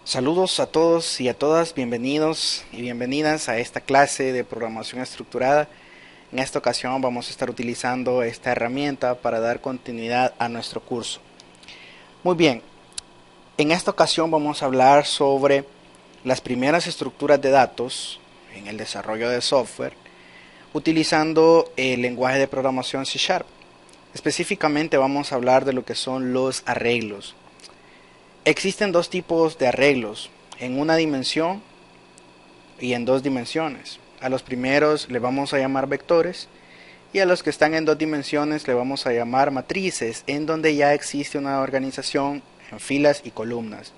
Saludos a todos y a todas, bienvenidos y bienvenidas a esta clase de programación estructurada. En esta ocasión vamos a estar utilizando esta herramienta para dar continuidad a nuestro curso. Muy bien, en esta ocasión vamos a hablar sobre las primeras estructuras de datos en el desarrollo de software utilizando el lenguaje de programación C#. Específicamente vamos a hablar de lo que son los arreglos. Existen dos tipos de arreglos, en una dimensión y en dos dimensiones. A los primeros le vamos a llamar vectores y a los que están en dos dimensiones le vamos a llamar matrices, en donde ya existe una organización en filas y columnas.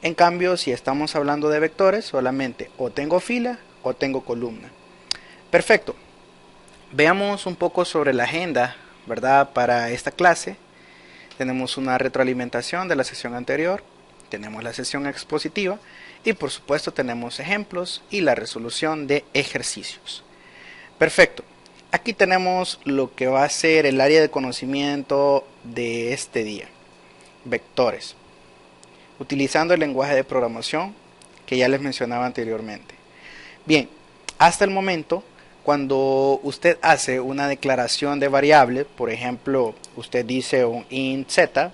En cambio, si estamos hablando de vectores, solamente o tengo fila o tengo columna. Perfecto. Veamos un poco sobre la agenda, ¿verdad? Para esta clase. Tenemos una retroalimentación de la sesión anterior, tenemos la sesión expositiva y por supuesto tenemos ejemplos y la resolución de ejercicios. Perfecto. Aquí tenemos lo que va a ser el área de conocimiento de este día. Vectores. Utilizando el lenguaje de programación que ya les mencionaba anteriormente. Bien, hasta el momento, cuando usted hace una declaración de variable, por ejemplo, usted dice un int z,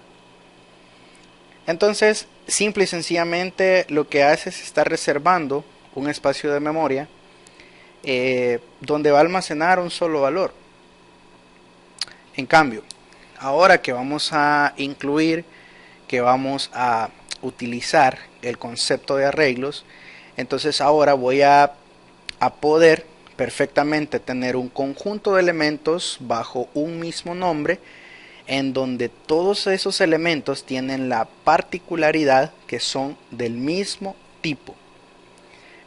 entonces simple y sencillamente lo que hace es estar reservando un espacio de memoria donde va a almacenar un solo valor. En cambio, ahora que vamos a incluir, que vamos a utilizar el concepto de arreglos, entonces ahora voy a poder perfectamente tener un conjunto de elementos bajo un mismo nombre en donde todos esos elementos tienen la particularidad que son del mismo tipo.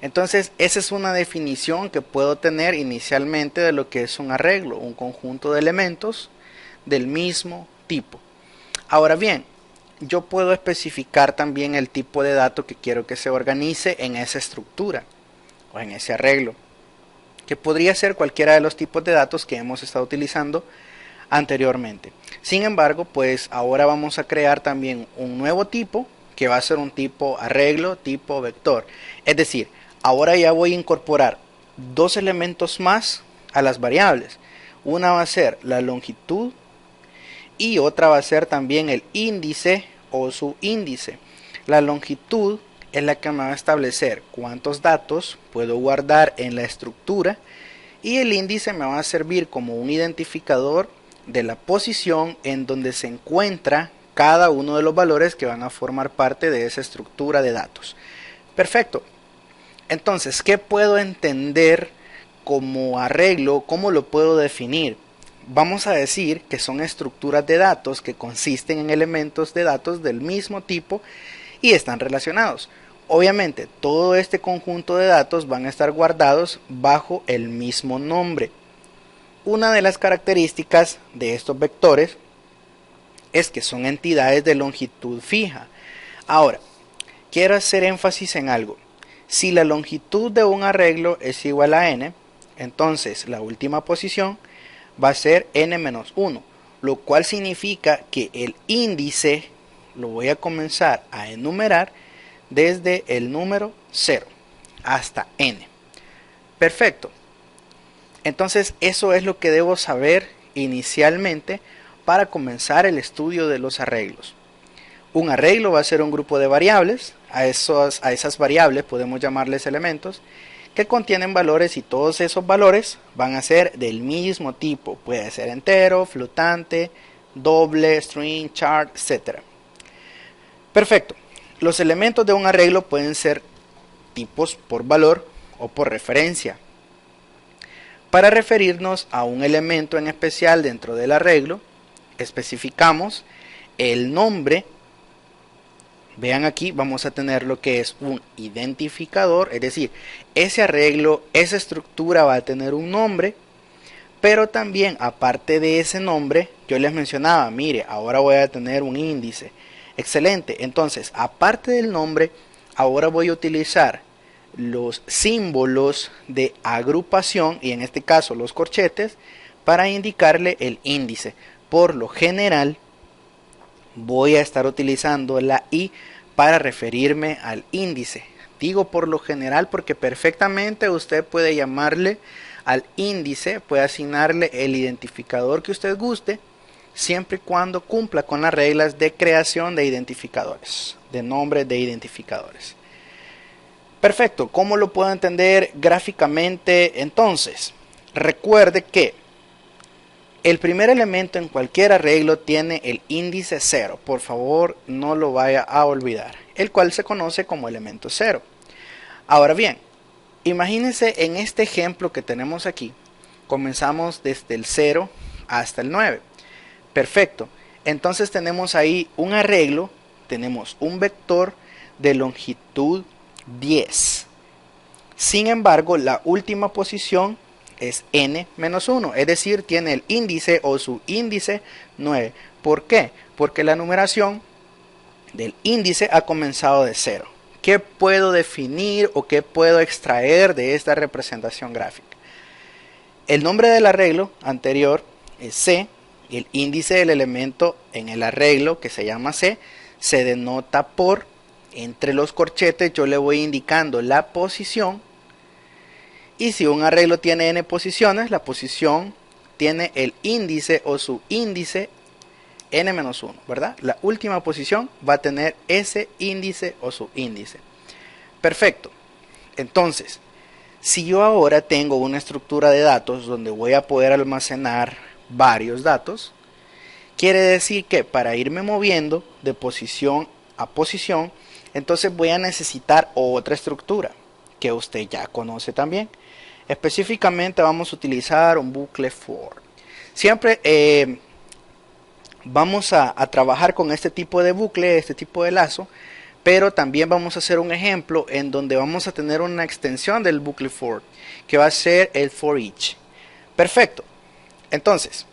Entonces esa es una definición que puedo tener inicialmente de lo que es un arreglo, un conjunto de elementos del mismo tipo. Ahora bien, yo puedo especificar también el tipo de dato que quiero que se organice en esa estructura o en ese arreglo, que podría ser cualquiera de los tipos de datos que hemos estado utilizando anteriormente. Sin embargo, pues ahora vamos a crear también un nuevo tipo que va a ser un tipo arreglo, tipo vector. Es decir, ahora ya voy a incorporar dos elementos más a las variables. Una va a ser la longitud y otra va a ser también el índice o subíndice. La longitud es la que me va a establecer cuántos datos puedo guardar en la estructura y el índice me va a servir como un identificador de la posición en donde se encuentra cada uno de los valores que van a formar parte de esa estructura de datos. Perfecto. Entonces, ¿qué puedo entender como arreglo? ¿Cómo lo puedo definir? Vamos a decir que son estructuras de datos que consisten en elementos de datos del mismo tipo y están relacionados. Obviamente, todo este conjunto de datos van a estar guardados bajo el mismo nombre. Una de las características de estos vectores es que son entidades de longitud fija. Ahora, quiero hacer énfasis en algo. Si la longitud de un arreglo es igual a n, entonces la última posición va a ser n-1, lo cual significa que el índice lo voy a comenzar a enumerar desde el número 0 hasta n. Perfecto. Entonces eso es lo que debo saber inicialmente para comenzar el estudio de los arreglos. Un arreglo va a ser un grupo de variables, a esas variables podemos llamarles elementos, que contienen valores y todos esos valores van a ser del mismo tipo, puede ser entero, flotante, doble, string, char, etc. Perfecto. Los elementos de un arreglo pueden ser tipos por valor o por referencia. Para referirnos a un elemento en especial dentro del arreglo, especificamos el nombre. Vean aquí, vamos a tener lo que es un identificador, es decir, ese arreglo, esa estructura va a tener un nombre, pero también aparte de ese nombre, yo les mencionaba, mire, ahora voy a tener un índice. Excelente, entonces, aparte del nombre, ahora voy a utilizar los símbolos de agrupación, y en este caso los corchetes, para indicarle el índice. Por lo general, voy a estar utilizando la i para referirme al índice. Digo por lo general porque perfectamente usted puede llamarle al índice, puede asignarle el identificador que usted guste, siempre y cuando cumpla con las reglas de creación de identificadores, de nombres de identificadores. Perfecto, ¿cómo lo puedo entender gráficamente entonces? Recuerde que el primer elemento en cualquier arreglo tiene el índice 0, por favor no lo vaya a olvidar, el cual se conoce como elemento 0. Ahora bien, imagínense en este ejemplo que tenemos aquí, comenzamos desde el 0 hasta el 9. Perfecto, entonces tenemos ahí un arreglo, tenemos un vector de longitud 10. Sin embargo, la última posición es n-1, es decir, tiene el índice o su índice 9. ¿Por qué? Porque la numeración del índice ha comenzado de 0. ¿Qué puedo definir o qué puedo extraer de esta representación gráfica? El nombre del arreglo anterior es C, y el índice del elemento en el arreglo, que se llama C, se denota por, entre los corchetes yo le voy indicando la posición. Y si un arreglo tiene n posiciones, la posición tiene el índice o su índice n-1, ¿verdad? La última posición va a tener ese índice o su índice. Perfecto. Entonces, si yo ahora tengo una estructura de datos donde voy a poder almacenar varios datos, quiere decir que para irme moviendo de posición a posición, entonces voy a necesitar otra estructura que usted ya conoce también. Específicamente vamos a utilizar un bucle for. Siempre vamos a trabajar con este tipo de bucle, este tipo de lazo, pero también vamos a hacer un ejemplo en donde vamos a tener una extensión del bucle for, que va a ser el for each. Perfecto. Entonces,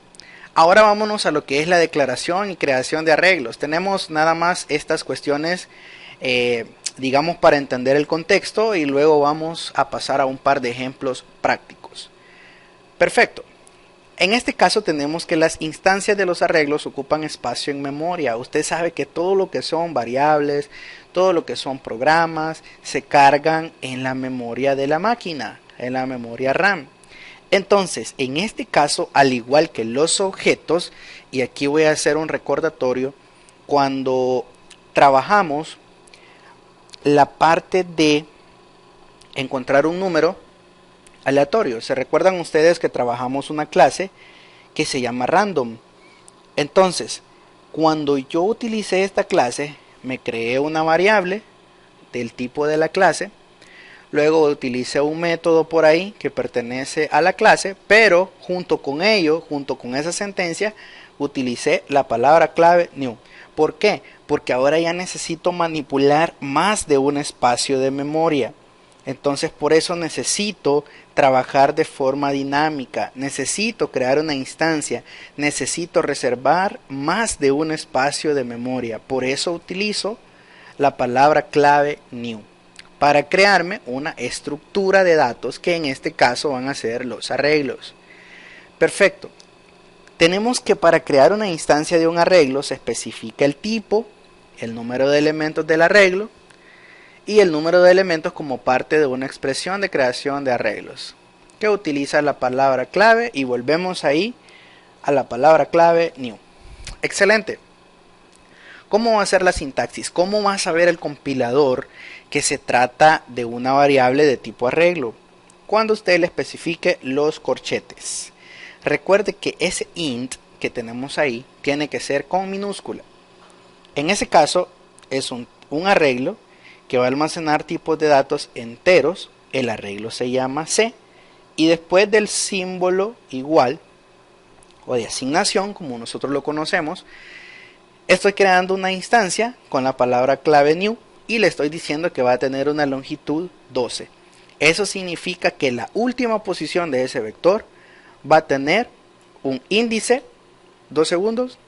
ahora vámonos a lo que es la declaración y creación de arreglos. Tenemos nada más estas cuestiones digamos para entender el contexto, y luego vamos a pasar a un par de ejemplos prácticos. Perfecto. En este caso tenemos que las instancias de los arreglos ocupan espacio en memoria. Usted sabe que todo lo que son variables, todo lo que son programas, se cargan en la memoria de la máquina, en la memoria RAM. Entonces, en este caso, al igual que los objetos, y aquí voy a hacer un recordatorio, cuando trabajamos la parte de encontrar un número aleatorio, se recuerdan ustedes que trabajamos una clase que se llama random. Entonces, cuando yo utilicé esta clase, me creé una variable del tipo de la clase, luego utilicé un método por ahí que pertenece a la clase, pero junto con ello, junto con esa sentencia, utilicé la palabra clave new. ¿Por qué? Porque ahora ya necesito manipular más de un espacio de memoria. Entonces por eso necesito trabajar de forma dinámica, necesito crear una instancia, necesito reservar más de un espacio de memoria. Por eso utilizo la palabra clave new para crearme una estructura de datos que en este caso van a ser los arreglos. Perfecto. Tenemos que para crear una instancia de un arreglo se especifica el tipo, el número de elementos del arreglo y el número de elementos como parte de una expresión de creación de arreglos que utiliza la palabra clave, y volvemos ahí a la palabra clave new. Excelente. ¿Cómo va a ser la sintaxis? ¿Cómo va a saber el compilador que se trata de una variable de tipo arreglo? Cuando usted le especifique los corchetes. Recuerde que ese int que tenemos ahí tiene que ser con minúscula. En ese caso es un arreglo que va a almacenar tipos de datos enteros. El arreglo se llama C, y después del símbolo igual o de asignación, como nosotros lo conocemos, estoy creando una instancia con la palabra clave new y le estoy diciendo que va a tener una longitud 12. Eso significa que la última posición de ese vector va a tener un índice, 2 segundos,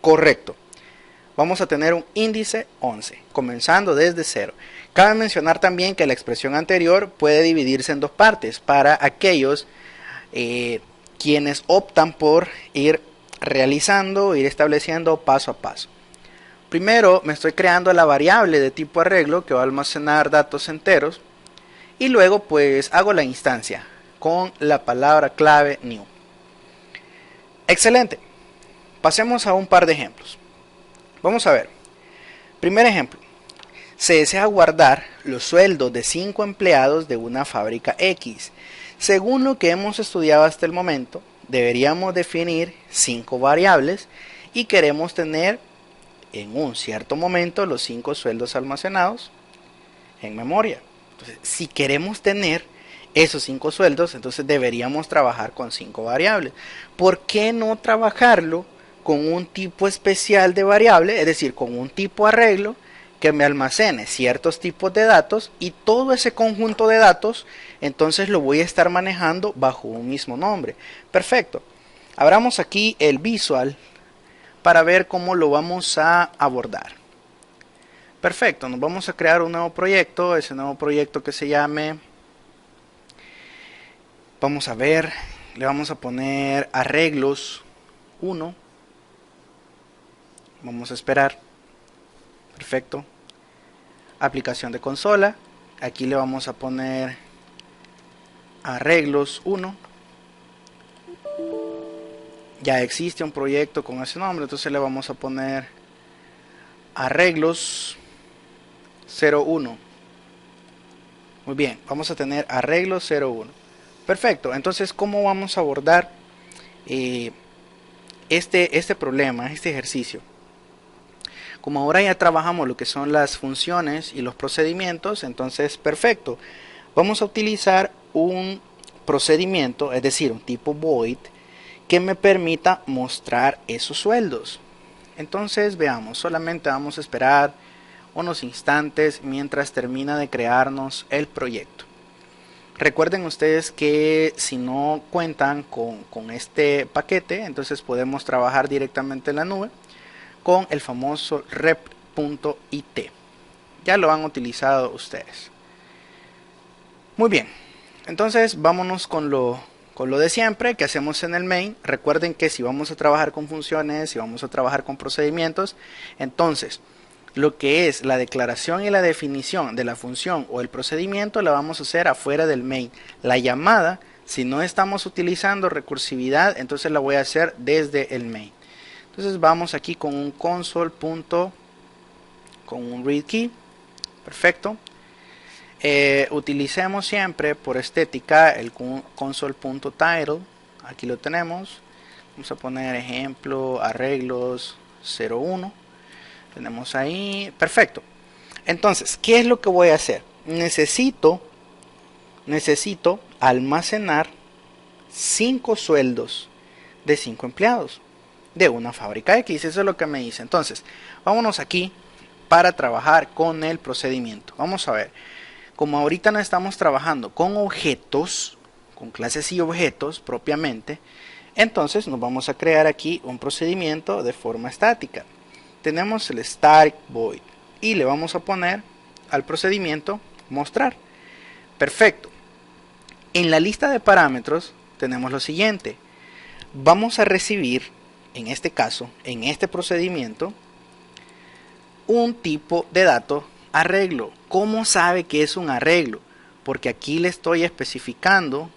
correcto. Vamos a tener un índice 11, comenzando desde 0. Cabe mencionar también que la expresión anterior puede dividirse en dos partes para aquellos quienes optan por ir realizando, ir estableciendo paso a paso. Primero me estoy creando la variable de tipo arreglo que va a almacenar datos enteros y luego pues hago la instancia con la palabra clave new. Excelente. Pasemos a un par de ejemplos. Vamos a ver. Primer ejemplo. Se desea guardar los sueldos de 5 empleados de una fábrica X. Según lo que hemos estudiado hasta el momento, deberíamos definir 5 variables y queremos tener en un cierto momento los 5 sueldos almacenados en memoria. Entonces, si queremos tener esos 5 sueldos, entonces deberíamos trabajar con 5 variables. ¿Por qué no trabajarlo con un tipo especial de variable, es decir, con un tipo arreglo que me almacene ciertos tipos de datos y todo ese conjunto de datos entonces lo voy a estar manejando bajo un mismo nombre? Perfecto. Abramos aquí el Visual para ver cómo lo vamos a abordar. Perfecto, nos vamos a crear un nuevo proyecto, ese nuevo proyecto que se llame, vamos a ver, le vamos a poner arreglos 1, vamos a esperar. Perfecto. Aplicación de consola. Aquí le vamos a poner arreglos 1. Ya existe un proyecto con ese nombre, entonces le vamos a poner arreglos 01. Muy bien, vamos a tener arreglos 01. Perfecto. Entonces, ¿cómo vamos a abordar este problema, este ejercicio? Como ahora ya trabajamos lo que son las funciones y los procedimientos, entonces perfecto. Vamos a utilizar un procedimiento, es decir, un tipo void, que me permita mostrar esos sueldos. Entonces veamos, solamente vamos a esperar unos instantes mientras termina de crearnos el proyecto. Recuerden ustedes que si no cuentan con este paquete, entonces podemos trabajar directamente en la nube con el famoso rep.it. Ya lo han utilizado ustedes. Muy bien, entonces vámonos con lo de siempre que hacemos en el main. Recuerden que si vamos a trabajar con funciones, si vamos a trabajar con procedimientos, entonces lo que es la declaración y la definición de la función o el procedimiento la vamos a hacer afuera del main. La llamada, si no estamos utilizando recursividad, entonces la voy a hacer desde el main. Entonces vamos aquí con un console. Con un read key. Perfecto. Utilicemos siempre por estética el console.title. Aquí lo tenemos. Vamos a poner ejemplo arreglos 01. Tenemos ahí. Perfecto. Entonces, ¿qué es lo que voy a hacer? Necesito almacenar 5 sueldos de 5 empleados de una fábrica X. Eso es lo que me dice. Entonces, vámonos aquí para trabajar con el procedimiento. Vamos a ver. Como ahorita no estamos trabajando con objetos, con clases y objetos propiamente, entonces nos vamos a crear aquí un procedimiento de forma estática. Tenemos el start void y le vamos a poner al procedimiento mostrar. Perfecto. En la lista de parámetros tenemos lo siguiente. Vamos a recibir, en este caso, en este procedimiento, un tipo de dato arreglo. ¿Cómo sabe que es un arreglo? Porque aquí le estoy especificando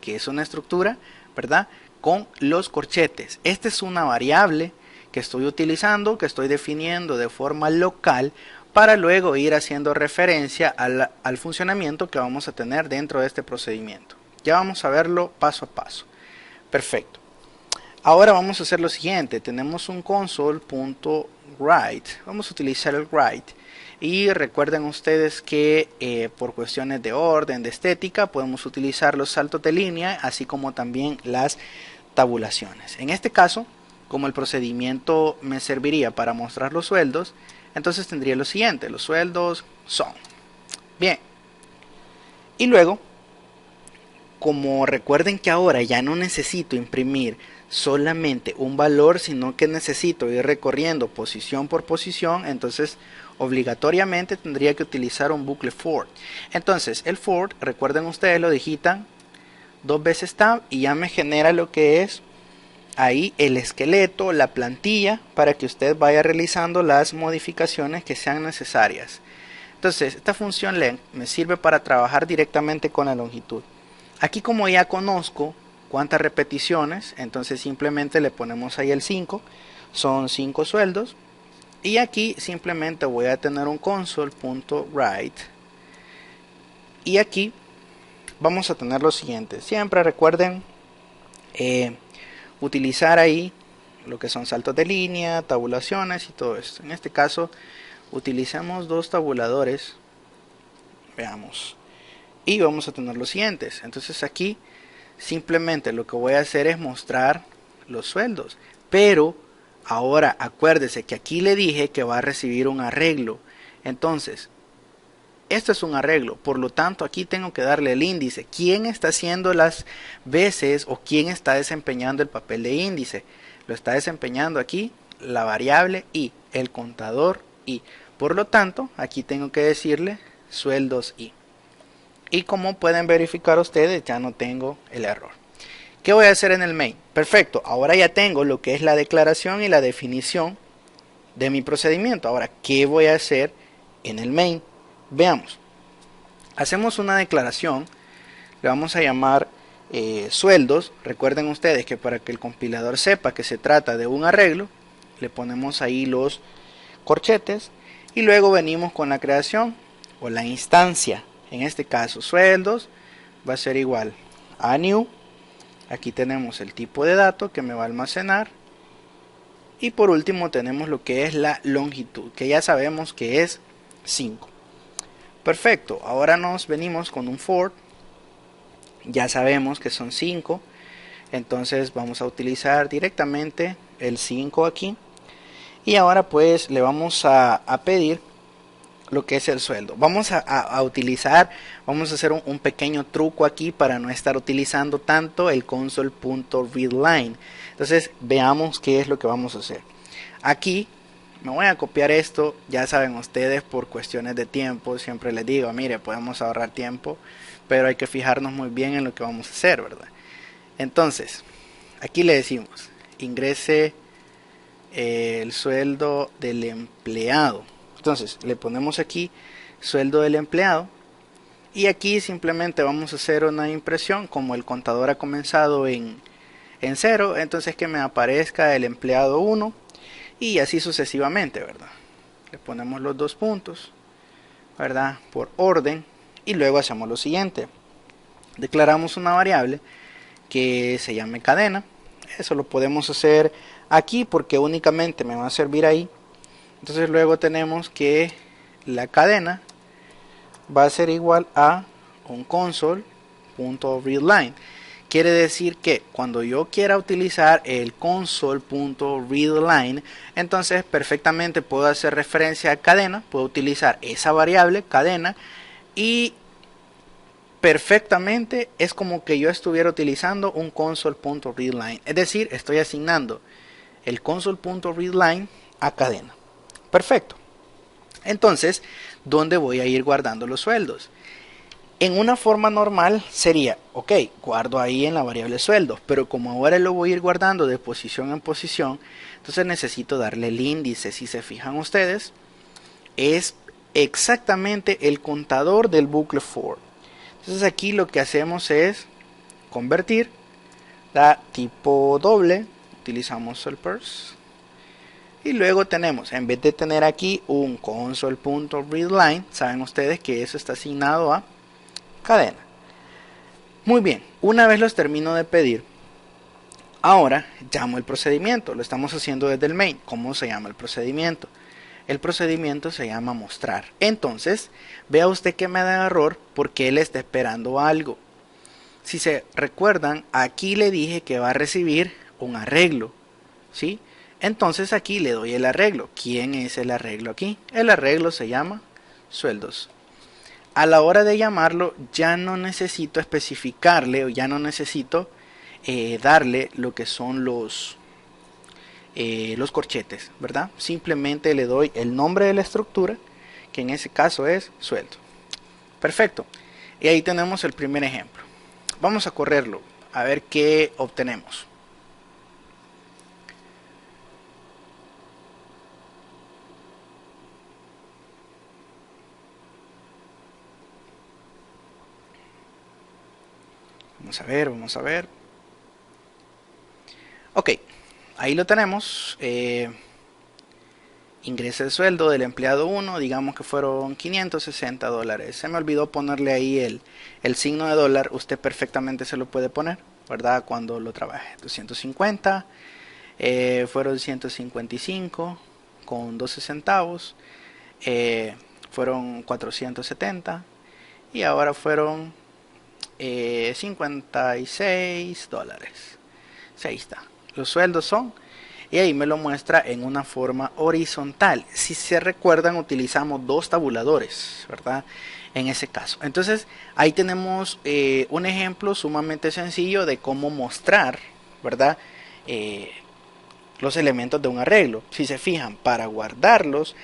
que es una estructura, ¿verdad? Con los corchetes. Esta es una variable que estoy utilizando, que estoy definiendo de forma local para luego ir haciendo referencia al funcionamiento que vamos a tener dentro de este procedimiento. Ya vamos a verlo paso a paso. Perfecto. Ahora vamos a hacer lo siguiente. Tenemos un console.write. Vamos a utilizar el write. Y recuerden ustedes que por cuestiones de orden, de estética, podemos utilizar los saltos de línea, así como también las tabulaciones. En este caso, como el procedimiento me serviría para mostrar los sueldos, entonces tendría lo siguiente: los sueldos son. Bien. Y luego, como recuerden que ahora ya no necesito imprimir solamente un valor, sino que necesito ir recorriendo posición por posición, entonces obligatoriamente tendría que utilizar un bucle for. Entonces el for, recuerden ustedes, lo digitan 2 veces tab y ya me genera lo que es ahí el esqueleto, la plantilla, para que usted vaya realizando las modificaciones que sean necesarias. Entonces, esta función length me sirve para trabajar directamente con la longitud. Aquí, como ya conozco cuántas repeticiones, entonces simplemente le ponemos ahí el 5, son 5 sueldos. Y aquí simplemente voy a tener un console.write. Y aquí vamos a tener lo siguiente. Siempre recuerden utilizar ahí lo que son saltos de línea, tabulaciones y todo esto. En este caso utilicemos dos tabuladores. Veamos. Y vamos a tener los siguientes. Entonces aquí simplemente lo que voy a hacer es mostrar los sueldos. Pero ahora acuérdese que aquí le dije que va a recibir un arreglo. Entonces, esto es un arreglo. Por lo tanto, aquí tengo que darle el índice. ¿Quién está haciendo las veces o quién está desempeñando el papel de índice? Lo está desempeñando aquí la variable i, el contador i. Por lo tanto, aquí tengo que decirle sueldos i. Y como pueden verificar ustedes, ya no tengo el error. ¿Qué voy a hacer en el main? Perfecto, ahora ya tengo lo que es la declaración y la definición de mi procedimiento. Ahora, ¿qué voy a hacer en el main? Veamos. Hacemos una declaración, le vamos a llamar sueldos. Recuerden ustedes que para que el compilador sepa que se trata de un arreglo, le ponemos ahí los corchetes y luego venimos con la creación o la instancia. En este caso, sueldos va a ser igual a new. Aquí tenemos el tipo de dato que me va a almacenar. Y por último tenemos lo que es la longitud, que ya sabemos que es 5. Perfecto, ahora nos venimos con un for. Ya sabemos que son 5. Entonces vamos a utilizar directamente el 5 aquí. Y ahora pues le vamos a pedir lo que es el sueldo. Vamos a utilizar, vamos a hacer un pequeño truco aquí para no estar utilizando tanto el console.readline. Entonces veamos qué es lo que vamos a hacer. Aquí me voy a copiar esto, ya saben ustedes, por cuestiones de tiempo, siempre les digo, mire, podemos ahorrar tiempo, pero hay que fijarnos muy bien en lo que vamos a hacer, ¿verdad? Entonces, aquí le decimos, ingrese el sueldo del empleado. Entonces le ponemos aquí sueldo del empleado y aquí simplemente vamos a hacer una impresión. Como el contador ha comenzado en 0, entonces que me aparezca el empleado 1 y así sucesivamente, ¿verdad? Le ponemos los dos puntos, ¿verdad? Por orden y luego hacemos lo siguiente. Declaramos una variable que se llame cadena. Eso lo podemos hacer aquí porque únicamente me va a servir ahí. Entonces luego tenemos que la cadena va a ser igual a un console.readline. Quiere decir que cuando yo quiera utilizar el console.readline, entonces perfectamente puedo hacer referencia a cadena, puedo utilizar esa variable cadena y perfectamente es como que yo estuviera utilizando un console.readline. Es decir, estoy asignando el console.readline a cadena. Perfecto. Entonces, ¿dónde voy a ir guardando los sueldos? En una forma normal sería, ok, guardo ahí en la variable sueldos, pero como ahora lo voy a ir guardando de posición en posición, entonces necesito darle el índice. Si se fijan ustedes, es exactamente el contador del bucle for. Entonces aquí lo que hacemos es convertir la tipo doble, utilizamos el parse. Y luego tenemos, en vez de tener aquí un console.readline, saben ustedes que eso está asignado a cadena. Muy bien, una vez los termino de pedir, ahora llamo el procedimiento. Lo estamos haciendo desde el main. ¿Cómo se llama el procedimiento? El procedimiento se llama mostrar. Entonces, vea usted que me da error porque él está esperando algo. Si se recuerdan, aquí le dije que va a recibir un arreglo, ¿sí? Entonces aquí le doy el arreglo. ¿Quién es el arreglo aquí? El arreglo se llama sueldos. A la hora de llamarlo ya no necesito especificarle o ya no necesito darle lo que son los corchetes, ¿verdad? Simplemente le doy el nombre de la estructura, que en ese caso es sueldo. Perfecto. Y ahí tenemos el primer ejemplo. Vamos a correrlo a ver qué obtenemos. Vamos a ver, vamos a ver. Ok, ahí lo tenemos. Ingreso de sueldo del empleado 1, digamos que fueron $560. Se me olvidó ponerle ahí el signo de dólar. Usted perfectamente se lo puede poner, ¿verdad? Cuando lo trabaje. 250, fueron 155 con 12 centavos. Fueron 470 y ahora fueron $56. Ahí está. Los sueldos son, y ahí me lo muestra en una forma horizontal. Si se recuerdan, utilizamos dos tabuladores, ¿verdad? En ese caso. Entonces, ahí tenemos un ejemplo sumamente sencillo de cómo mostrar, ¿verdad? Los elementos de un arreglo. Si se fijan, para guardarlos,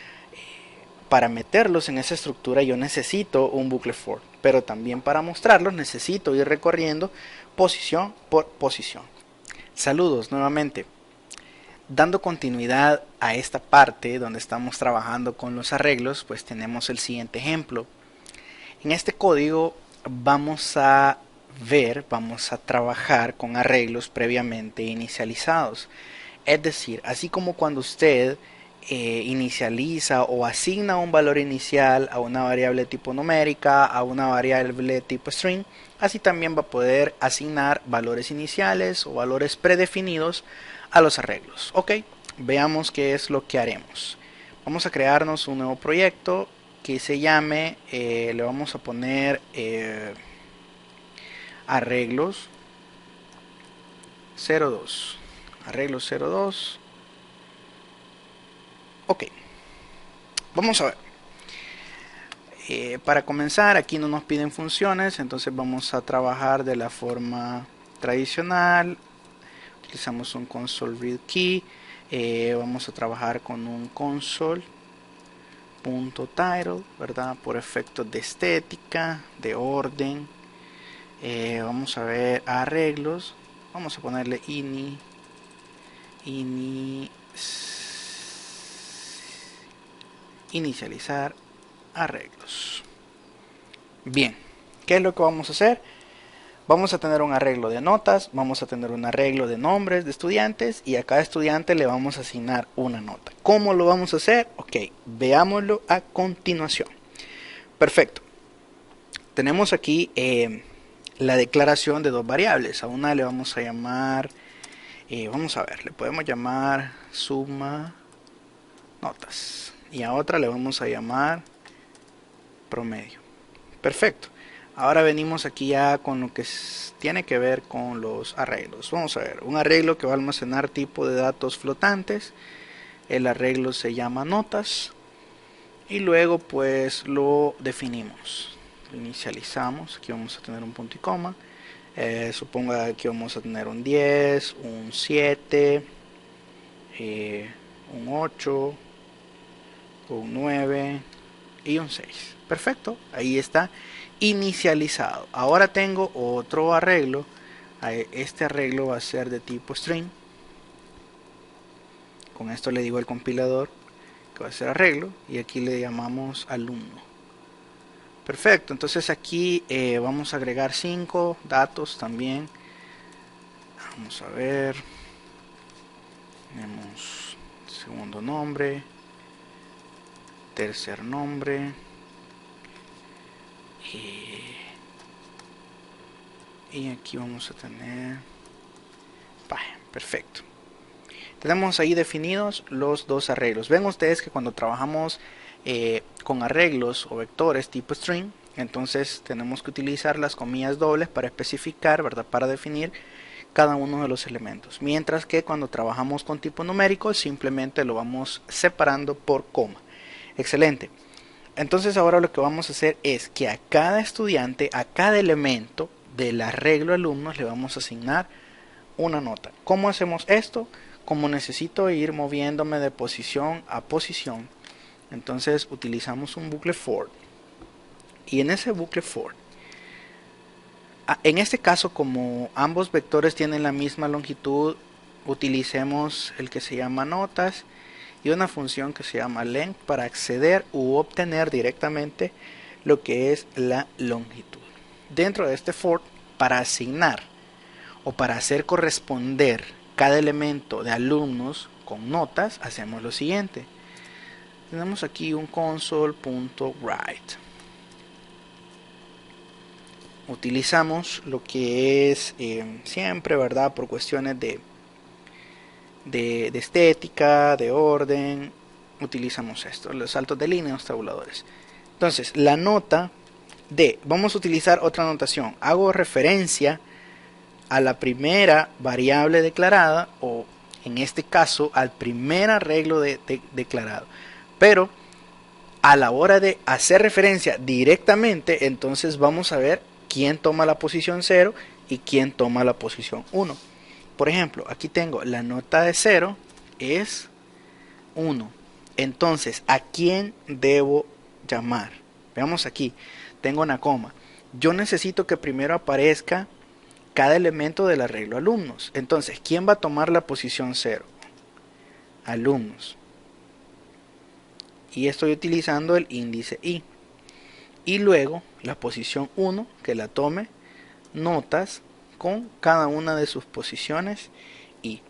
para meterlos en esa estructura, yo necesito un bucle for. Pero también para mostrarlos, necesito ir recorriendo posición por posición. Saludos nuevamente. Dando continuidad a esta parte donde estamos trabajando con los arreglos, pues tenemos el siguiente ejemplo. En este código vamos a trabajar con arreglos previamente inicializados. Es decir, así como cuando usted inicializa o asigna un valor inicial a una variable tipo numérica, a una variable tipo string, así también va a poder asignar valores iniciales o valores predefinidos a los arreglos. Ok, veamos qué es lo que haremos. Vamos a crearnos un nuevo proyecto que se llame, le vamos a poner arreglos 02. Arreglos 02. Ok, vamos a ver. Para comenzar, aquí no nos piden funciones, entonces vamos a trabajar de la forma tradicional. Utilizamos un console read key. Vamos a trabajar con un console.title, ¿verdad? Por efectos de estética, de orden. Vamos a ver arreglos. Vamos a ponerle inicializar arreglos. Bien, ¿qué es lo que vamos a hacer? Vamos a tener un arreglo de notas, vamos a tener un arreglo de nombres de estudiantes y a cada estudiante le vamos a asignar una nota. ¿Cómo lo vamos a hacer? Ok, veámoslo a continuación. Perfecto. Tenemos aquí la declaración de dos variables. A una le vamos a llamar, vamos a ver, le podemos llamar suma notas. Y a otra le vamos a llamar promedio. Perfecto. Ahora venimos aquí ya con lo que tiene que ver con los arreglos. Vamos a ver, un arreglo que va a almacenar tipo de datos flotantes. El arreglo se llama notas. Y luego pues lo definimos. Lo inicializamos. Aquí vamos a tener un punto y coma. Suponga que vamos a tener un 10, un 7, un 8, un 9 y un 6. Perfecto, ahí está inicializado. Ahora tengo otro arreglo. Este arreglo va a ser de tipo string. Con esto le digo al compilador que va a ser arreglo y aquí le llamamos alumno. Perfecto, entonces aquí vamos a agregar 5 datos también. Vamos a ver. Tenemos segundo nombre, tercer nombre y aquí vamos a tener, perfecto. Tenemos ahí definidos los dos arreglos. Ven ustedes que cuando trabajamos con arreglos o vectores tipo string, entonces tenemos que utilizar las comillas dobles para especificar, ¿verdad? Para definir cada uno de los elementos. Mientras que cuando trabajamos con tipo numérico, simplemente lo vamos separando por coma. Excelente. Entonces ahora lo que vamos a hacer es que a cada estudiante, a cada elemento del arreglo alumnos le vamos a asignar una nota. ¿Cómo hacemos esto? Como necesito ir moviéndome de posición a posición, entonces utilizamos un bucle for. Y en ese bucle for, en este caso como ambos vectores tienen la misma longitud, utilicemos el que se llama notas y una función que se llama length para acceder u obtener directamente lo que es la longitud. Dentro de este for para asignar o para hacer corresponder cada elemento de alumnos con notas, hacemos lo siguiente. Tenemos aquí un console.write. Utilizamos lo que es siempre, ¿verdad? Por cuestiones de estética, de orden, utilizamos esto, los saltos de línea, los tabuladores. Entonces, la nota vamos a utilizar otra notación. Hago referencia a la primera variable declarada, o en este caso al primer arreglo declarado. Pero a la hora de hacer referencia directamente, entonces vamos a ver quién toma la posición 0 y quién toma la posición 1. Por ejemplo, aquí tengo la nota de 0 es 1. Entonces, ¿a quién debo llamar? Veamos aquí, tengo una coma. Yo necesito que primero aparezca cada elemento del arreglo alumnos. Entonces, ¿quién va a tomar la posición 0? Alumnos. Y estoy utilizando el índice i. Y luego la posición 1, que la tome notas con cada una de sus posiciones y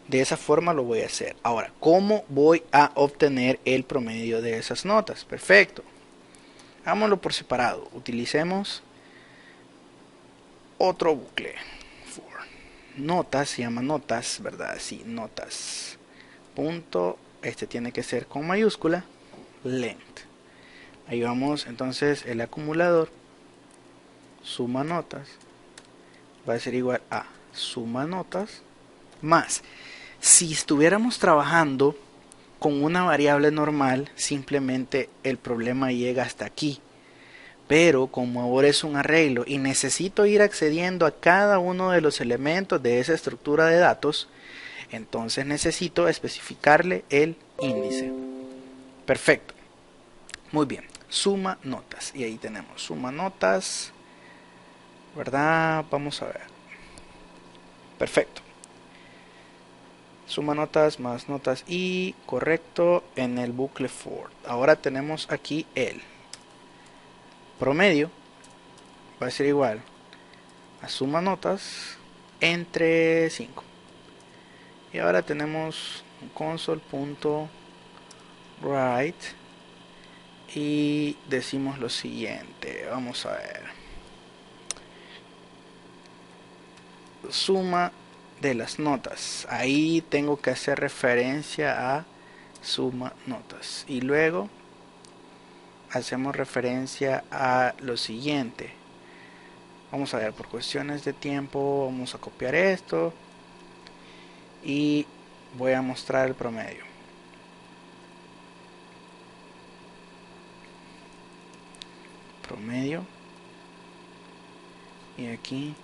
de esa forma lo voy a hacer. Ahora, ¿cómo voy a obtener el promedio de esas notas? Perfecto. Hagámoslo por separado. Utilicemos otro bucle. For notas, se llama notas, ¿verdad? Sí, notas. Punto. Este tiene que ser con mayúscula. Length. Ahí vamos, entonces el acumulador suma notas va a ser igual a suma notas más. Si estuviéramos trabajando con una variable normal, simplemente el problema llega hasta aquí. Pero como ahora es un arreglo y necesito ir accediendo a cada uno de los elementos de esa estructura de datos, entonces necesito especificarle el índice. Perfecto. Muy bien. Suma notas. Y ahí tenemos suma notas. ¿Verdad? Vamos a ver. Perfecto. Suma notas más notas y correcto en el bucle for. Ahora tenemos aquí el promedio. Va a ser igual a suma notas entre 5. Y ahora tenemos un console.write y decimos lo siguiente. Vamos a ver. Suma de las notas. Ahí tengo que hacer referencia a suma notas. Y luego hacemos referencia a lo siguiente. Vamos a ver, por cuestiones de tiempo vamos a copiar esto y voy a mostrar el promedio. Promedio. Y aquí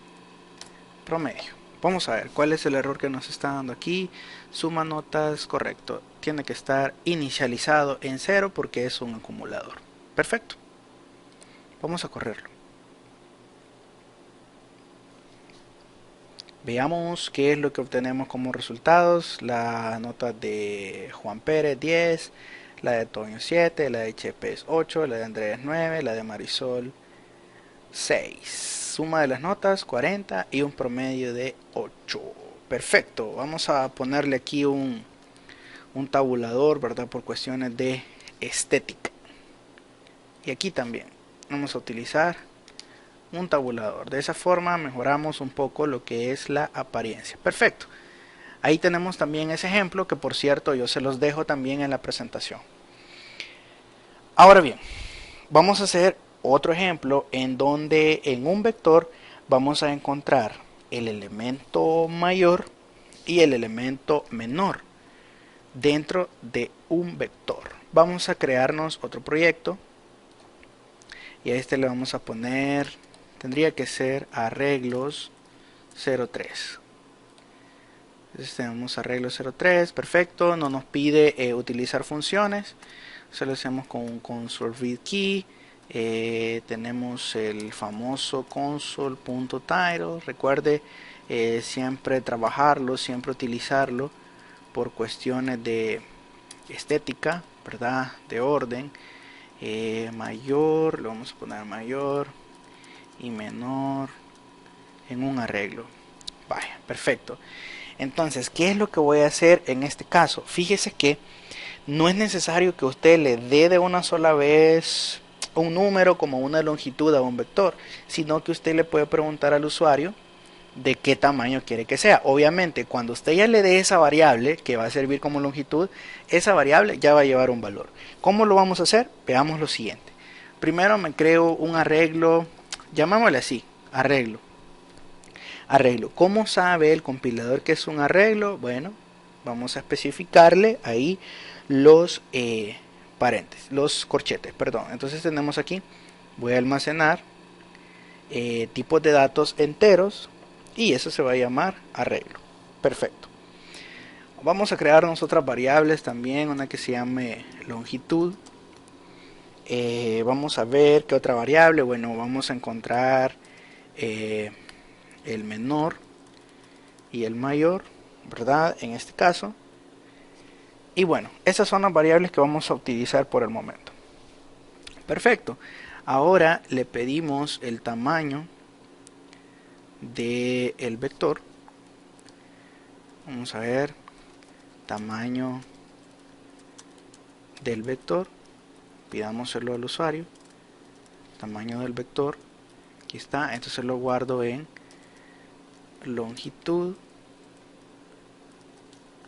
promedio. Vamos a ver cuál es el error que nos está dando aquí. Suma notas, correcto. Tiene que estar inicializado en 0 porque es un acumulador. Perfecto. Vamos a correrlo. Veamos qué es lo que obtenemos como resultados. La nota de Juan Pérez 10, la de Toño 7, la de Chepe 8, la de Andrés 9, la de Marisol 6. Suma de las notas 40 y un promedio de 8. Perfecto. Vamos a ponerle aquí un tabulador, ¿verdad? Por cuestiones de estética. Y aquí también vamos a utilizar un tabulador. De esa forma mejoramos un poco lo que es la apariencia. Perfecto. Ahí tenemos también ese ejemplo que, por cierto, yo se los dejo también en la presentación. Ahora bien, vamos a hacer otro ejemplo en donde en un vector vamos a encontrar el elemento mayor y el elemento menor dentro de un vector. Vamos a crearnos otro proyecto y a este le vamos a poner, tendría que ser arreglos 03. Entonces tenemos arreglos 03, perfecto, no nos pide utilizar funciones, solo hacemos con un console read key. Tenemos el famoso console.title. Recuerde siempre trabajarlo, siempre utilizarlo por cuestiones de estética, ¿verdad? De orden. Mayor, le vamos a poner mayor y menor en un arreglo. Vaya, perfecto. Entonces, ¿qué es lo que voy a hacer en este caso? Fíjese que no es necesario que usted le dé de una sola vez un número como una longitud a un vector, sino que usted le puede preguntar al usuario de qué tamaño quiere que sea. Obviamente, cuando usted ya le dé esa variable que va a servir como longitud, esa variable ya va a llevar un valor. ¿Cómo lo vamos a hacer? Veamos lo siguiente. Primero me creo un arreglo, llamémosle así, arreglo. Arreglo. ¿Cómo sabe el compilador que es un arreglo? Bueno, vamos a especificarle ahí los paréntesis, los corchetes, perdón. Entonces tenemos aquí, voy a almacenar tipos de datos enteros y eso se va a llamar arreglo. Perfecto. Vamos a crearnos otras variables también, una que se llame longitud. Vamos a ver qué otra variable. Bueno, vamos a encontrar el menor y el mayor, ¿verdad? En este caso. Y bueno, esas son las variables que vamos a utilizar por el momento. Perfecto. Ahora le pedimos el tamaño del vector. Vamos a ver, tamaño del vector. Pidámoselo al usuario. Tamaño del vector. Aquí está. Entonces lo guardo en longitud.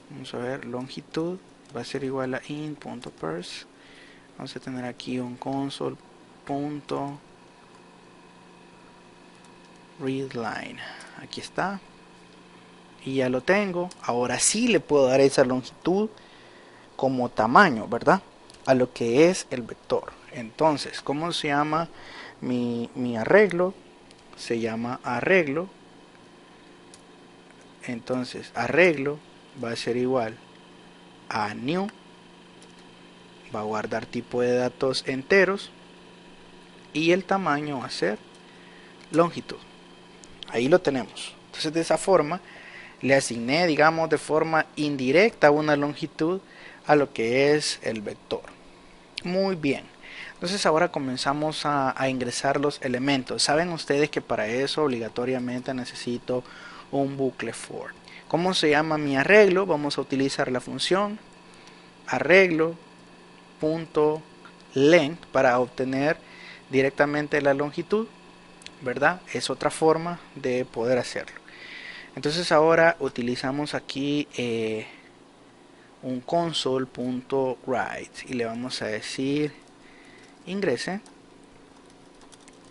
Vamos a ver, longitud va a ser igual a int.parse. Vamos a tener aquí un console.readline. Aquí está. Y ya lo tengo. Ahora sí le puedo dar esa longitud como tamaño, ¿verdad? A lo que es el vector. Entonces, ¿cómo se llama mi arreglo? Se llama arreglo. Entonces, arreglo va a ser igual a new, va a guardar tipo de datos enteros y el tamaño va a ser longitud. Ahí lo tenemos. Entonces de esa forma le asigné, digamos, de forma indirecta una longitud a lo que es el vector. Muy bien. Entonces ahora comenzamos a ingresar los elementos. Saben ustedes que para eso obligatoriamente necesito un bucle for. ¿Cómo se llama mi arreglo? Vamos a utilizar la función arreglo.length para obtener directamente la longitud, ¿verdad? Es otra forma de poder hacerlo. Entonces ahora utilizamos aquí un console.write y le vamos a decir ingrese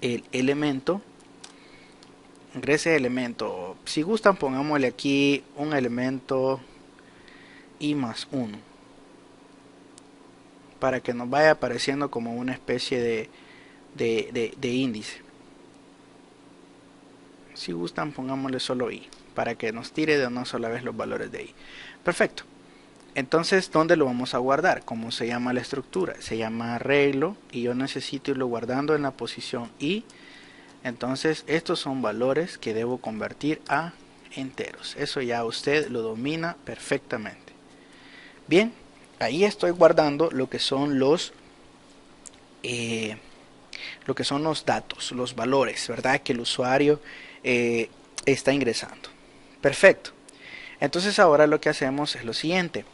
el elemento. Ingrese elemento, si gustan pongámosle aquí un elemento i más 1 para que nos vaya apareciendo como una especie de índice. Si gustan pongámosle solo i para que nos tire de una sola vez los valores de i. Perfecto. Entonces, ¿dónde lo vamos a guardar? ¿Cómo se llama la estructura? Se llama arreglo y yo necesito irlo guardando en la posición i. Entonces estos son valores que debo convertir a enteros. Eso ya usted lo domina perfectamente. Bien, ahí estoy guardando lo que son los datos, los valores, ¿verdad? Que el usuario está ingresando. Perfecto. Entonces ahora lo que hacemos es lo siguiente.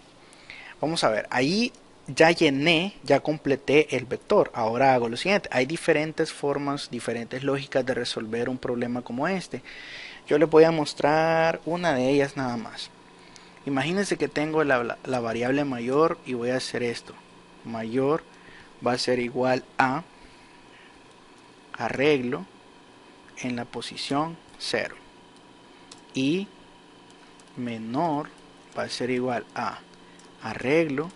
Vamos a ver, ahí ya llené, ya completé el vector. Ahora hago lo siguiente. Hay diferentes formas, diferentes lógicas de resolver un problema como este. Yo les voy a mostrar una de ellas nada más. Imagínense que tengo la variable mayor y voy a hacer esto. Mayor va a ser igual a arreglo en la posición 0. Y menor va a ser igual a arreglo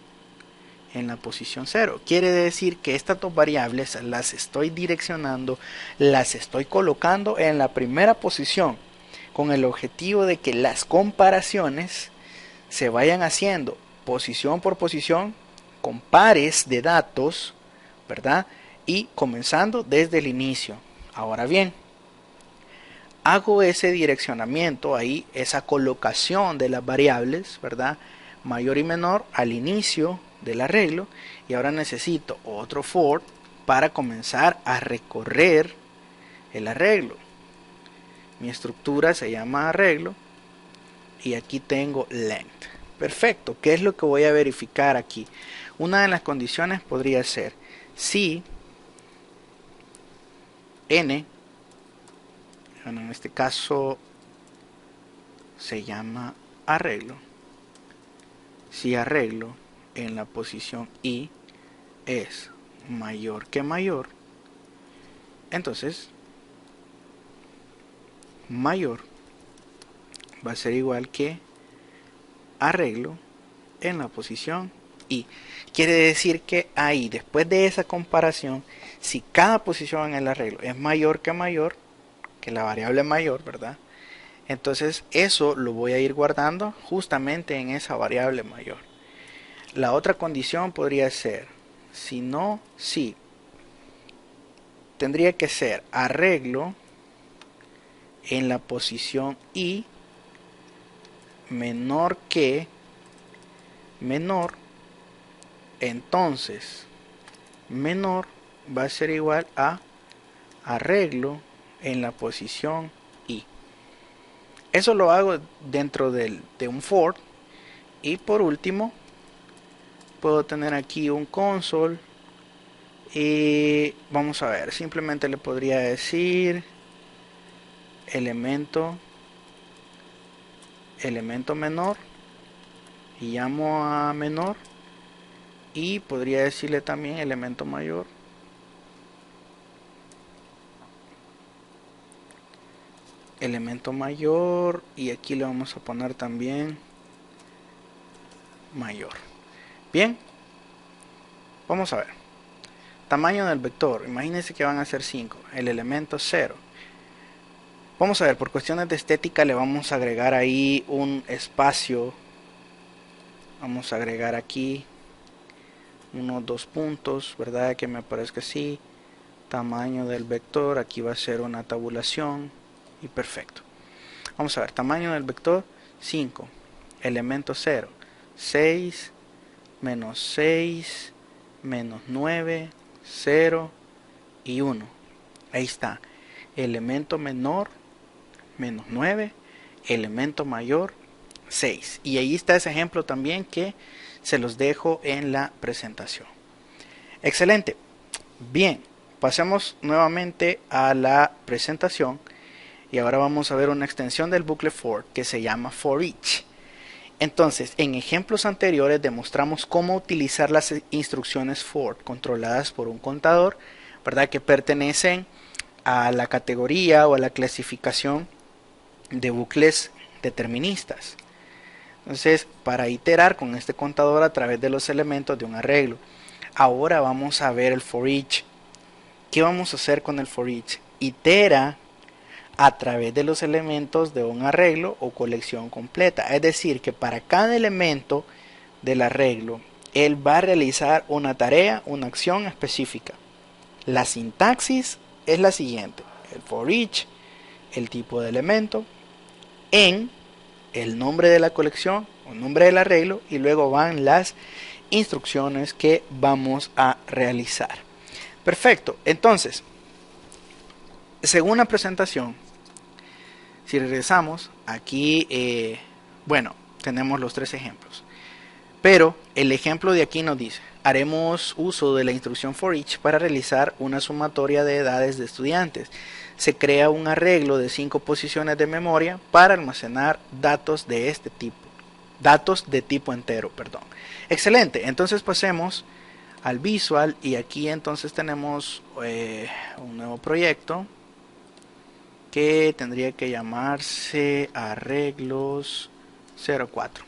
en la posición 0. Quiere decir que estas dos variables las estoy direccionando, las estoy colocando en la primera posición con el objetivo de que las comparaciones se vayan haciendo posición por posición con pares de datos, ¿verdad? Y comenzando desde el inicio. Ahora bien, hago ese direccionamiento ahí, esa colocación de las variables, ¿verdad? Mayor y menor al inicio del arreglo, y ahora necesito otro for para comenzar a recorrer el arreglo. Mi estructura se llama arreglo y aquí tengo length. Perfecto. ¿Qué es lo que voy a verificar aquí? Una de las condiciones podría ser si n, bueno, en este caso se llama arreglo, si arreglo en la posición i es mayor que mayor, entonces mayor va a ser igual que arreglo en la posición i. Quiere decir que ahí, después de esa comparación, si cada posición en el arreglo es mayor que la variable mayor, ¿verdad? Entonces eso lo voy a ir guardando justamente en esa variable mayor. La otra condición podría ser, si no, si. Tendría que ser arreglo en la posición i menor que menor, entonces menor va a ser igual a arreglo en la posición i. Eso lo hago dentro de un for. Y por último puedo tener aquí un console y vamos a ver, simplemente le podría decir elemento menor y llamo a menor, y podría decirle también elemento mayor y aquí le vamos a poner también mayor. Bien, vamos a ver tamaño del vector. Imagínense que van a ser 5, el elemento 0. Vamos a ver, por cuestiones de estética le vamos a agregar ahí un espacio. Vamos a agregar aquí unos 2 puntos, ¿verdad? Que me parezca así. Tamaño del vector, aquí va a ser una tabulación y perfecto. Vamos a ver, tamaño del vector 5, elemento 0, 6, menos 6, menos 9, 0 y 1. Ahí está, elemento menor, menos 9, elemento mayor, 6. Y ahí está ese ejemplo también que se los dejo en la presentación. Excelente. Bien, pasemos nuevamente a la presentación y ahora vamos a ver una extensión del bucle for que se llama for each. Entonces, en ejemplos anteriores demostramos cómo utilizar las instrucciones for controladas por un contador, ¿verdad? Que pertenecen a la categoría o a la clasificación de bucles deterministas. Entonces, para iterar con este contador a través de los elementos de un arreglo. Ahora vamos a ver el for each. ¿Qué vamos a hacer con el for each? Itera a través de los elementos de un arreglo o colección completa. Es decir, que para cada elemento del arreglo, él va a realizar una tarea, una acción específica. La sintaxis es la siguiente: el for each, el tipo de elemento, en el nombre de la colección o nombre del arreglo, y luego van las instrucciones que vamos a realizar. Perfecto. Entonces, según la presentación, si regresamos aquí, bueno, tenemos los 3 ejemplos, pero el ejemplo de aquí nos dice: haremos uso de la instrucción for each para realizar una sumatoria de edades de estudiantes. Se crea un arreglo de 5 posiciones de memoria para almacenar datos de este tipo, datos de tipo entero, perdón. Excelente. Entonces pasemos al visual y aquí entonces tenemos un nuevo proyecto que tendría que llamarse arreglos 04.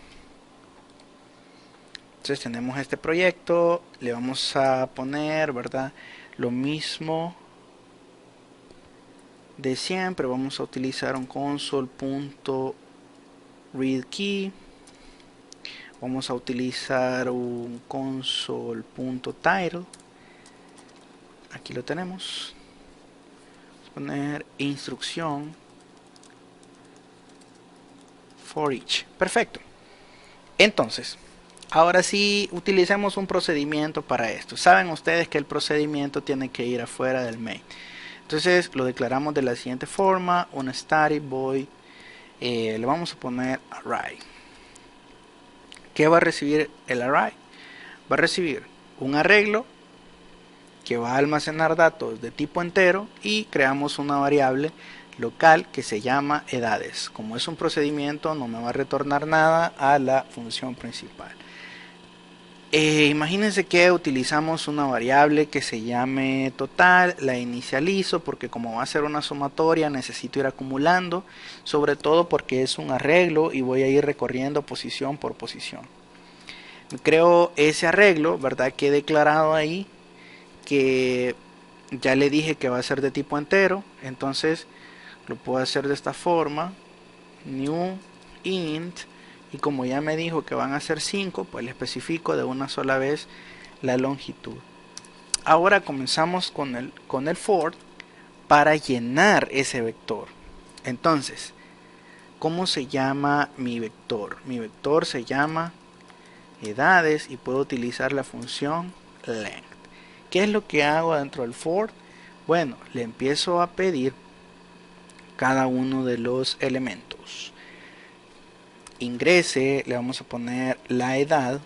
Entonces tenemos este proyecto, le vamos a poner, ¿verdad?, lo mismo de siempre. Vamos a utilizar un console.readKey, vamos a utilizar un console.title, aquí lo tenemos. Vamos a poner instrucción for each. Perfecto. Entonces, ahora sí, utilicemos un procedimiento para esto. Saben ustedes que el procedimiento tiene que ir afuera del main. Entonces lo declaramos de la siguiente forma, un static void, le vamos a poner array. ¿Qué va a recibir el array? Va a recibir un arreglo que va a almacenar datos de tipo entero y creamos una variable local que se llama edades. Como es un procedimiento, no me va a retornar nada a la función principal. Imagínense que utilizamos una variable que se llame total, la inicializo porque como va a ser una sumatoria necesito ir acumulando, sobre todo porque es un arreglo y voy a ir recorriendo posición por posición. Creo ese arreglo, ¿verdad? Que he declarado ahí que ya le dije que va a ser de tipo entero, entonces lo puedo hacer de esta forma, new int, y como ya me dijo que van a ser 5, pues le especifico de una sola vez la longitud. Ahora comenzamos con el for para llenar ese vector. Entonces, ¿cómo se llama mi vector? Mi vector se llama edades y puedo utilizar la función length. ¿Qué es lo que hago dentro del for? Bueno, le empiezo a pedir cada uno de los elementos. Ingrese, le vamos a poner la edad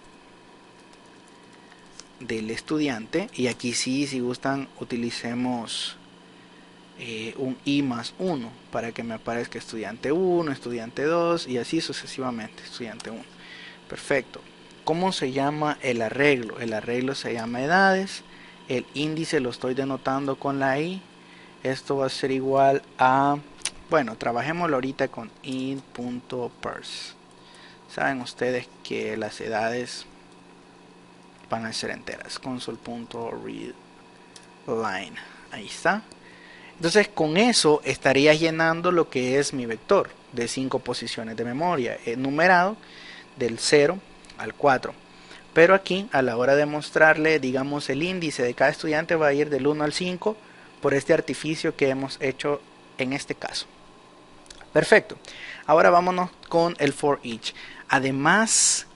del estudiante y aquí sí, si gustan, utilicemos un i más 1 para que me aparezca estudiante 1, estudiante 2 y así sucesivamente, estudiante 1. Perfecto. ¿Cómo se llama el arreglo? El arreglo se llama edades. El índice lo estoy denotando con la i. Esto va a ser igual a, bueno, trabajémoslo ahorita con int.parse. Saben ustedes que las edades van a ser enteras. Console.readLine. Ahí está. Entonces con eso estaría llenando lo que es mi vector de 5 posiciones de memoria, enumerado del 0 al 4. Pero aquí a la hora de mostrarle, digamos, el índice de cada estudiante va a ir del 1 al 5 por este artificio que hemos hecho en este caso. Perfecto. Ahora vámonos con el for each. Además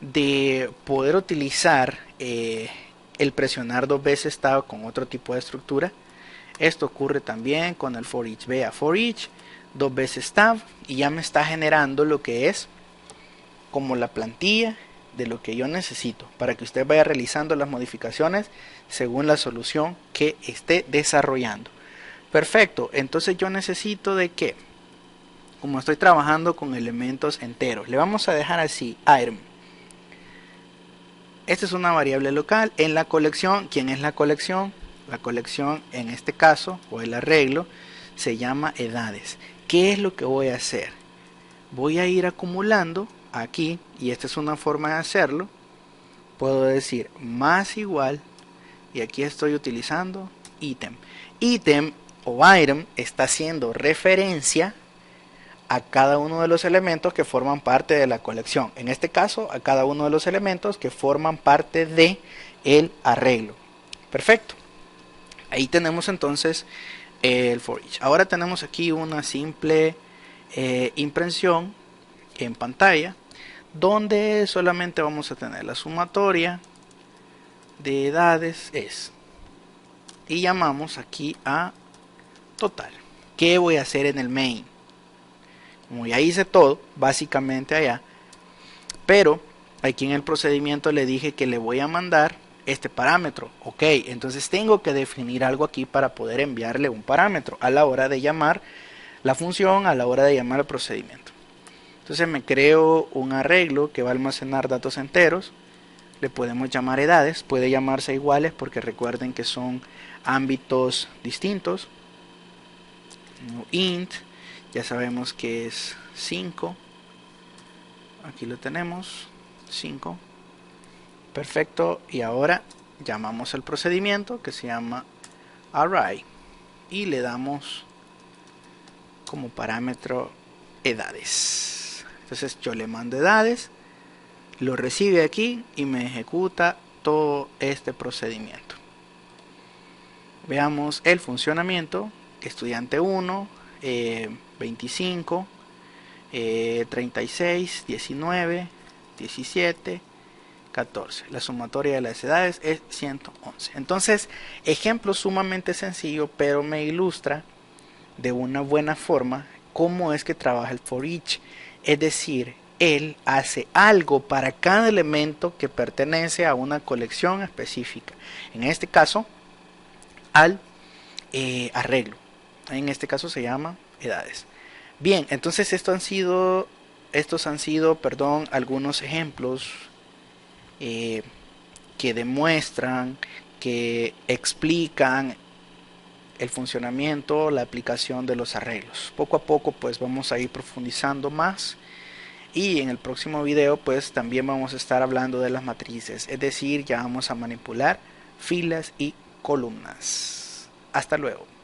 de poder utilizar el presionar dos veces tab con otro tipo de estructura, esto ocurre también con el for each. Vea, for each dos veces tab y ya me está generando lo que es como la plantilla de lo que yo necesito para que usted vaya realizando las modificaciones según la solución que esté desarrollando. Perfecto, entonces yo necesito de que, como estoy trabajando con elementos enteros, le vamos a dejar así item. Esta es una variable local en la colección. ¿Quién es la colección? La colección en este caso, o el arreglo, se llama edades. ¿Qué es lo que voy a hacer? Voy a ir acumulando aquí, y esta es una forma de hacerlo. Puedo decir más igual, y aquí estoy utilizando ítem. Ítem o item está haciendo referencia a cada uno de los elementos que forman parte de la colección. En este caso, a cada uno de los elementos que forman parte de el arreglo. Perfecto. Ahí tenemos entonces el for each. Ahora tenemos aquí una simple impresión en pantalla donde solamente vamos a tener la sumatoria de edades es, y llamamos aquí a total. ¿Qué voy a hacer en el main? Como ya hice todo básicamente allá, pero aquí en el procedimiento le dije que le voy a mandar este parámetro. Ok, entonces tengo que definir algo aquí para poder enviarle un parámetro a la hora de llamar la función, a la hora de llamar el procedimiento. Entonces me creo un arreglo que va a almacenar datos enteros. Le podemos llamar edades, puede llamarse iguales porque recuerden que son ámbitos distintos. Int, ya sabemos que es 5. Aquí lo tenemos, 5. Perfecto, y ahora llamamos el procedimiento que se llama array y le damos como parámetro edades. Entonces yo le mando edades, lo recibe aquí y me ejecuta todo este procedimiento. Veamos el funcionamiento. Estudiante 1, 25, 36, 19, 17, 14. La sumatoria de las edades es 111. Entonces, ejemplo sumamente sencillo, pero me ilustra de una buena forma cómo es que trabaja el for each. Es decir, él hace algo para cada elemento que pertenece a una colección específica. En este caso, al arreglo. En este caso se llama edades. Bien, entonces estos han sido, algunos ejemplos que demuestran, que explican el funcionamiento, la aplicación de los arreglos. Poco a poco pues vamos a ir profundizando más, y en el próximo video pues también vamos a estar hablando de las matrices, es decir, ya vamos a manipular filas y columnas. Hasta luego.